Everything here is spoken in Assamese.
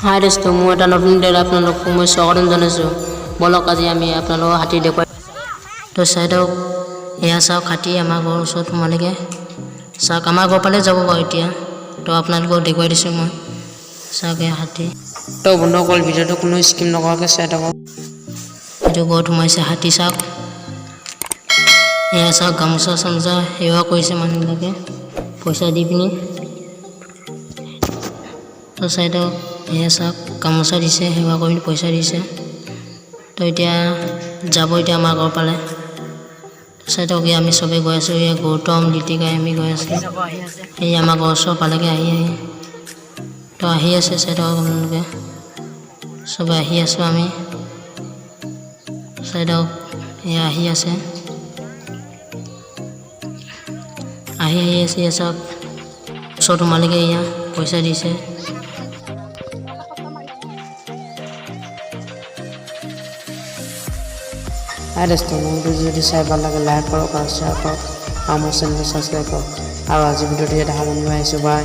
হাই দোস্ত, মোৰ এটা নতুন ভিডিঅ'ত আপোনালোকক মই স্বাগতম জনাইছোঁ। বলক আজি আমি আপোনালোকক হাতী দেখুৱাই। তো চাই দিয়ক, এয়া চাওক হাতী আমাৰ ঘৰৰ ওচৰত সোমালেগৈ। চাওক আমাৰ ঘৰৰ ফালে যাব বাৰু এতিয়া। তো আপোনালোকক দেখুৱাই দিছোঁ মই। চাওক এয়া হাতী। তো বন্ধুসকল, ভিডিঅ'টো কোনো স্কিপ নকৰাকৈ চাই থাকক। এইটো ঘৰত সোমাইছে হাতী। চাওক এয়া চাওক, গামোচা চামোচা সেৱা কৰিছে মানুহবিলাকে পইচা দি পিনি। তো চাই দিয়ক, এয়া চাওক গামোচা দিছে, সেৱা কৰি পইচা দিছে। তো এতিয়া যাব এতিয়া আমাৰ ঘৰ পালে। চাই দিয়ক, আমি চবেই গৈ আছোঁ। এয়া গৌতম লিটিকাই আমি গৈ আছোঁ। এই আমাৰ ঘৰ ওচৰ পালেগৈ আহি তো আহি আছে। চাই দিয়ক আপোনালোকে, চবে আহি আছোঁ আমি। চাই দিয়ক, এয়া আহি আছে, আহি আছে। এয়া চাওক ওচৰত সোমালেগৈ, এয়া পইচা দিছে। দোস্ত, মোৰ যদি চাই ভাল লাগে লাইক কৰক আৰু শ্বেয়াৰ কৰক আৰু মোৰ চেনেলটো ছাবস্ক্ৰাইব কৰক। আৰু আজি ভিডিঅ'টো এটা সামৰণি মাৰিছোঁ। বাই।